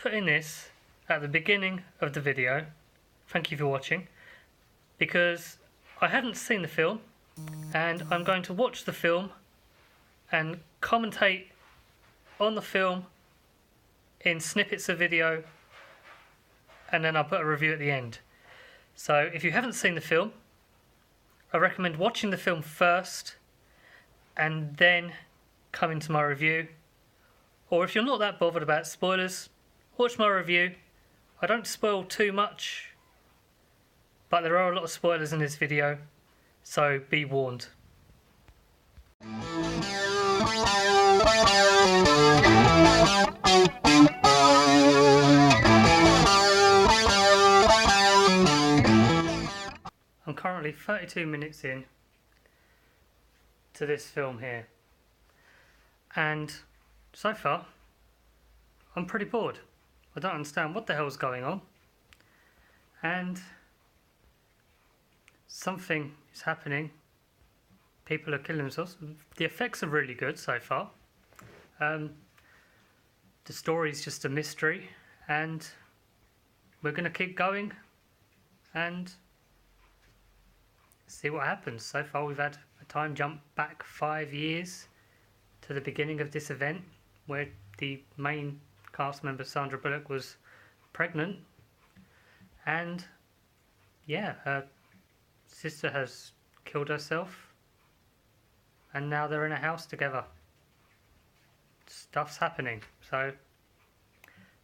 putting this at the beginning of the video. Thank you for watching. Because I hadn't seen the film, and I'm going to watch the film and commentate on the film in snippets of video, and then I'll put a review at the end. So if you haven't seen the film, I recommend watching the film first and then coming to my review. Or if you're not that bothered about spoilers, watch my review. I don't spoil too much, but there are a lot of spoilers in this video, so be warned. I'm currently 32 minutes in to this film here, and so far I'm pretty bored. I don't understand what the hell's going on, and something is happening. People are killing themselves. The effects are really good so far. The story's just a mystery, and we're going to keep going and see what happens. So far we've had a time jump back 5 years to the beginning of this event, where the main cast member Sandra Bullock was pregnant, and yeah, her sister has killed herself, and now they're in a house together. Stuff's happening, so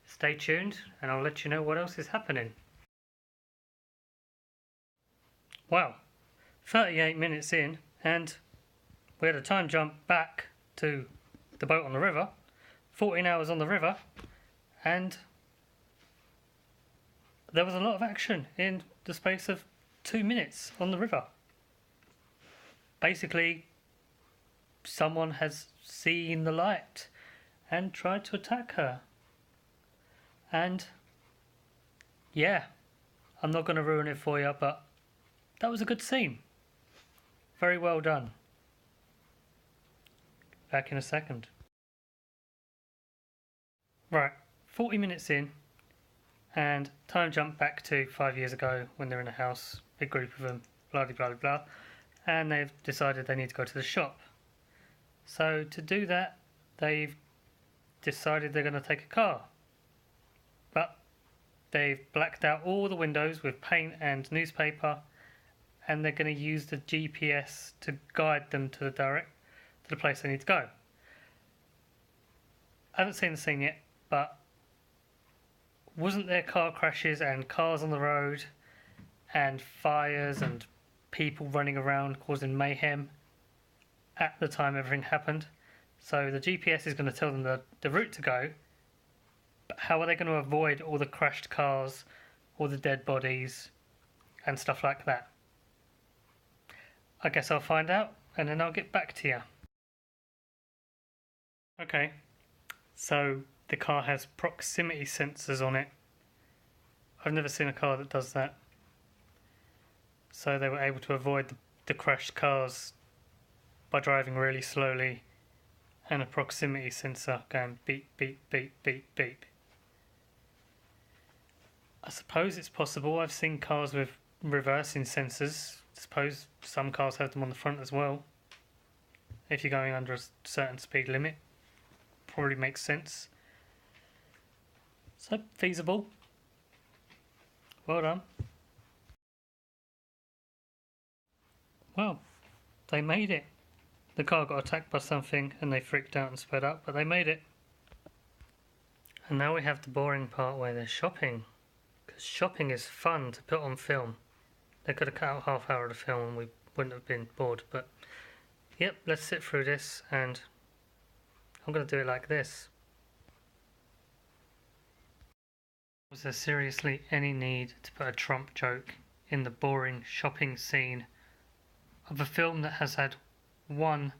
stay tuned and I'll let you know what else is happening. Wow, 38 minutes in, and we had a time jump back to the boat on the river, 14 hours on the river, and there was a lot of action in the space of 2 minutes on the river. Basically, someone has seen the light and tried to attack her. And yeah, I'm not going to ruin it for you, but that was a good scene. Very well done. Back in a second. Right, 40 minutes in, and time jump back to 5 years ago when they're in a house, big group of them, blah blah blah blah, and they've decided they need to go to the shop. So to do that, they've decided they're going to take a car, but they've blacked out all the windows with paint and newspaper, and they're going to use the GPS to guide them to the place they need to go. I haven't seen the scene yet, but wasn't there car crashes and cars on the road and fires and people running around causing mayhem at the time everything happened? So the GPS is going to tell them the route to go, but how are they going to avoid all the crashed cars, all the dead bodies and stuff like that? I guess I'll find out and then I'll get back to you. Okay, so the car has proximity sensors on it. I've never seen a car that does that. So they were able to avoid the crashed cars by driving really slowly, and a proximity sensor going beep, beep, beep, beep, beep. I suppose it's possible. I've seen cars with reversing sensors. I suppose some cars have them on the front as well. If you're going under a certain speed limit, probably makes sense. So, feasible. Well done. Well, they made it. The car got attacked by something and they freaked out and sped up, but they made it. And now we have the boring part where they're shopping. Because shopping is fun to put on film. They could have cut out half hour of the film and we wouldn't have been bored, but yep, let's sit through this, and I'm going to do it like this. Was there seriously any need to put a Trump joke in the boring shopping scene of a film that has had one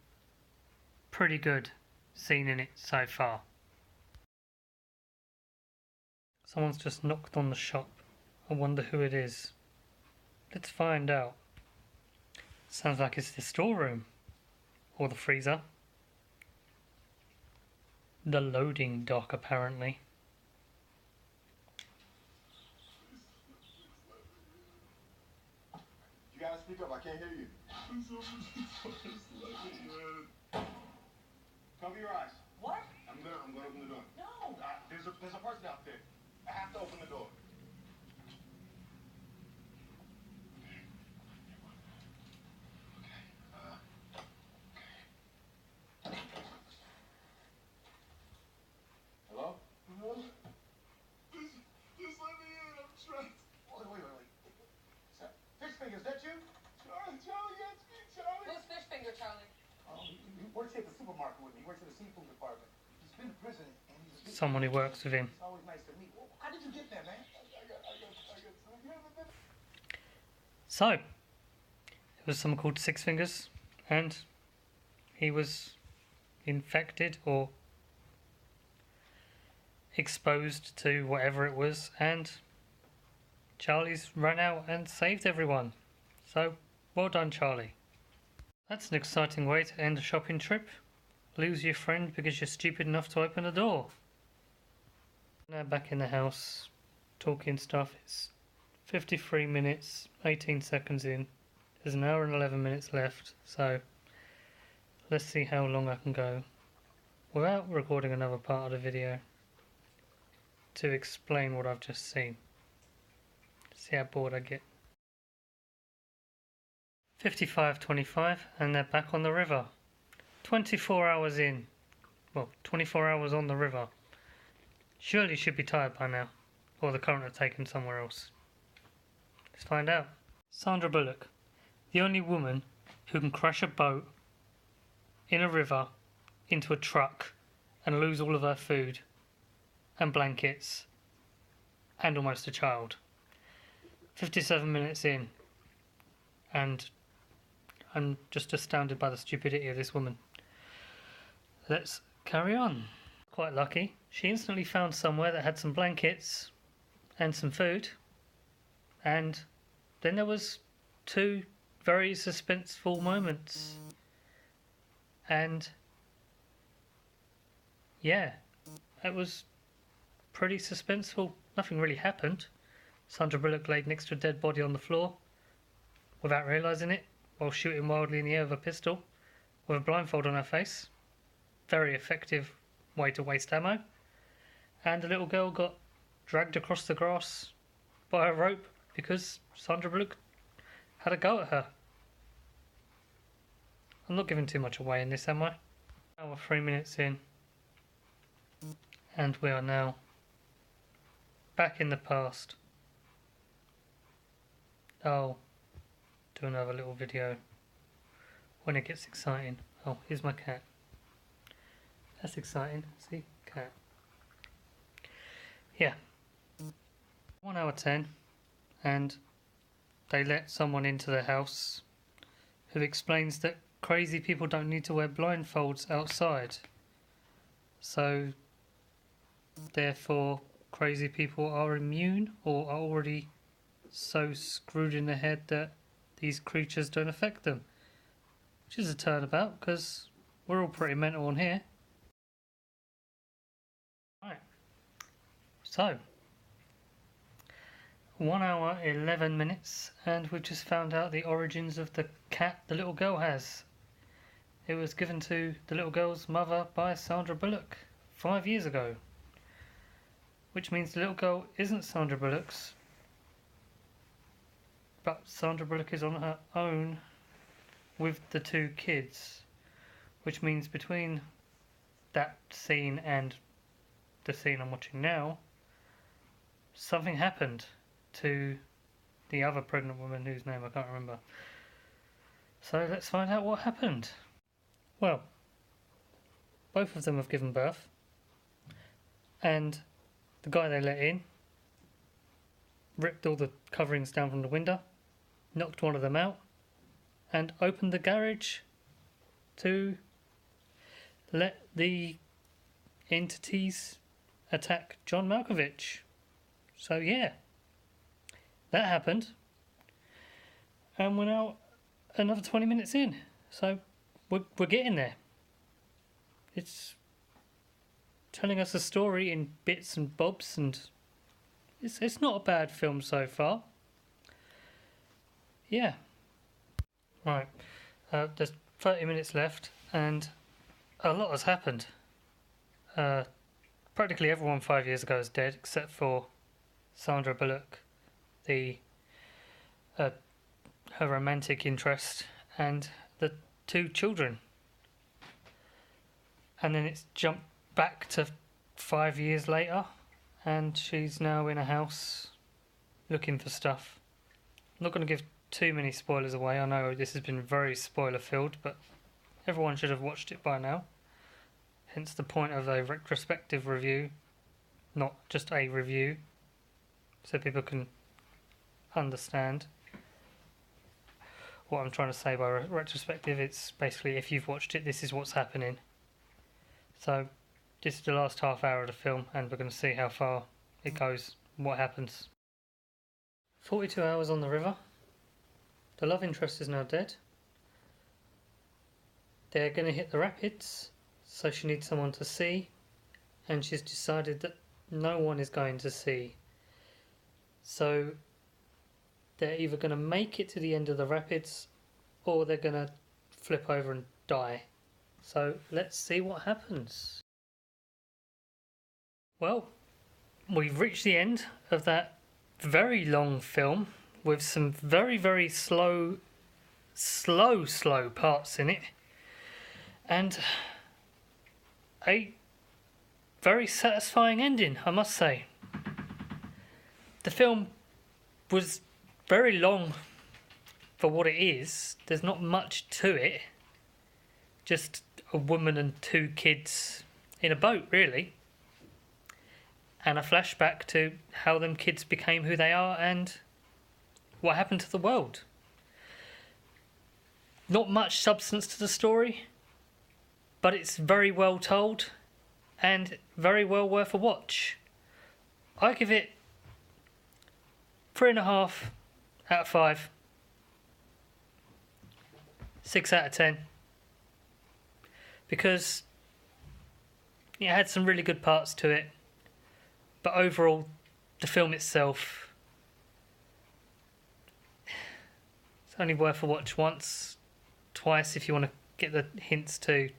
pretty good scene in it so far? Someone's just knocked on the shop. I wonder who it is. Let's find out. Sounds like it's the storeroom. Or the freezer. The loading dock, apparently. I can't hear you. Cover your eyes. What? I'm gonna open the door. No. There's a person out there. I have to open the door. Hello? Hello? Just let me in. I'm trapped. Wait. Fish Finger's that you? Charlie, that's me, Charlie. Who's Fish Finger, Charlie? He works here at the supermarket with me. He works in the seafood department. He's been to prison and he's Someone who works with him. It's always nice to meet. Well, how did you get there, man? So, it was someone called Six Fingers, and he was infected or exposed to whatever it was, and Charlie's run out and saved everyone. So, well done, Charlie. That's an exciting way to end a shopping trip. Lose your friend because you're stupid enough to open the door. Now back in the house, talking stuff. It's 53 minutes, 18 seconds in. There's an hour and 11 minutes left, so let's see how long I can go without recording another part of the video to explain what I've just seen. See how bored I get. 55:25 and they're back on the river. 24 hours in. Well, 24 hours on the river. Surely should be tired by now. Or the current have taken somewhere else. Let's find out. Sandra Bullock. The only woman who can crash a boat in a river into a truck and lose all of her food and blankets and almost a child. 57 minutes in, and I'm just astounded by the stupidity of this woman. Let's carry on. Quite lucky. She instantly found somewhere that had some blankets and some food, and then there was two very suspenseful moments. And yeah, it was pretty suspenseful. Nothing really happened. Sandra Bullock laid next to a dead body on the floor without realising it, while shooting wildly in the air with a pistol with a blindfold on her face. Very effective way to waste ammo. And the little girl got dragged across the grass by a rope because Sandra Bullock had a go at her. I'm not giving too much away in this, am I? Now we're 3 minutes in, and we are now back in the past. I'll do another little video when it gets exciting. Oh, here's my cat. That's exciting. See? Cat. Yeah. 1 hour 10, and they let someone into the house who explains that crazy people don't need to wear blindfolds outside. So, therefore, crazy people are immune or are already so screwed in the head that these creatures don't affect them. Which is a turnabout, because we're all pretty mental on here. Right. So, 1 hour 11 minutes, and we've just found out the origins of the cat the little girl has. It was given to the little girl's mother by Sandra Bullock 5 years ago. Which means the little girl isn't Sandra Bullock's, but Sandra Bullock is on her own with the two kids. Which means between that scene and the scene I'm watching now, something happened to the other pregnant woman whose name I can't remember. So let's find out what happened. Well, both of them have given birth, and the guy they let in ripped all the coverings down from the window, knocked one of them out, and opened the garage to let the entities attack John Malkovich. So yeah, that happened, and we're now another 20 minutes in, so we're getting there. It's telling us a story in bits and bobs, and it's not a bad film so far. Yeah. Right. There's 30 minutes left, and a lot has happened. Practically everyone 5 years ago is dead, except for Sandra Bullock, her romantic interest, and the two children. And then it's jumped back to 5 years later, and she's now in a house looking for stuff. I'm not going to give too many spoilers away. I know this has been very spoiler filled, but everyone should have watched it by now. Hence the point of a retrospective review, not just a review, so people can understand what I'm trying to say by retrospective. It's basically, if you've watched it, this is what's happening. So this is the last half hour of the film, and we're going to see how far it goes and what happens. 42 hours on the river. The love interest is now dead. They're going to hit the rapids, so she needs someone to see, and she's decided that no one is going to see. So they're either going to make it to the end of the rapids, or they're going to flip over and die. So let's see what happens. Well, we've reached the end of that very long film with some very, very slow parts in it, and a very satisfying ending, I must say. The film was very long for what it is. There's not much to it. Just a woman and two kids in a boat, really. And a flashback to how them kids became who they are and what happened to the world. Not much substance to the story, but it's very well told and very well worth a watch. I give it 3.5 out of 5. 6 out of 10. Because it had some really good parts to it. But overall, the film itself, it's only worth a watch once, twice if you want to get the hints to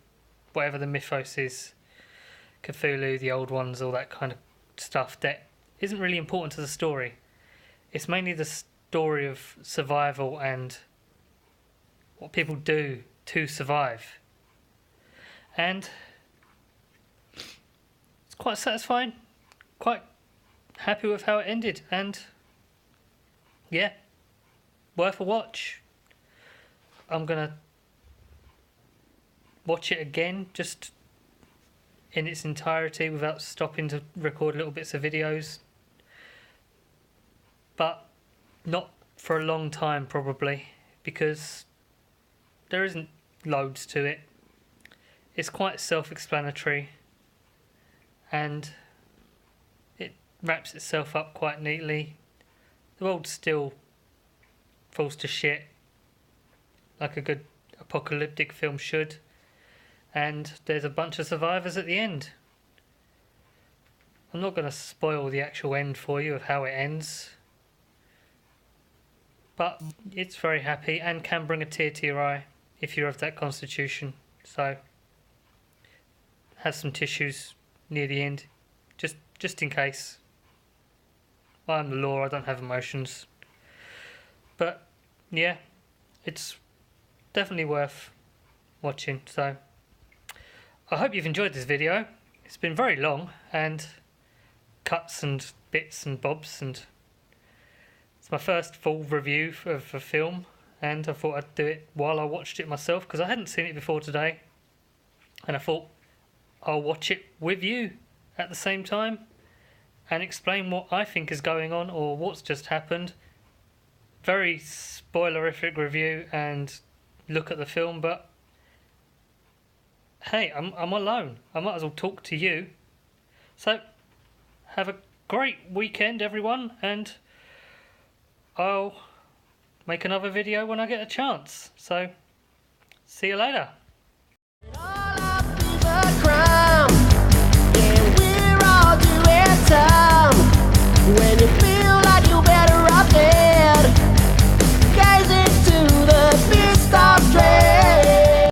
whatever the mythos is. Cthulhu, the old ones, all that kind of stuff that isn't really important to the story. It's mainly the story of survival and what people do to survive. And it's quite satisfying. Quite happy with how it ended, and yeah, worth a watch. I'm gonna watch it again just in its entirety without stopping to record little bits of videos, but not for a long time probably, because there isn't loads to it. It's quite self-explanatory, and wraps itself up quite neatly. The world still falls to shit, like a good apocalyptic film should, and there's a bunch of survivors at the end. I'm not going to spoil the actual end for you of how it ends, but it's very happy and can bring a tear to your eye if you're of that constitution. So have some tissues near the end, just in case. I'm the law, I don't have emotions. But yeah, it's definitely worth watching. So I hope you've enjoyed this video. It's been very long, and cuts and bits and bobs, and it's my first full review of a film, and I thought I'd do it while I watched it myself, because I hadn't seen it before today, and I thought I'll watch it with you at the same time and explain what I think is going on or what's just happened. Very spoilerific review and look at the film, but hey, I'm alone. I might as well talk to you. So have a great weekend, everyone, and I'll make another video when I get a chance. So see you later.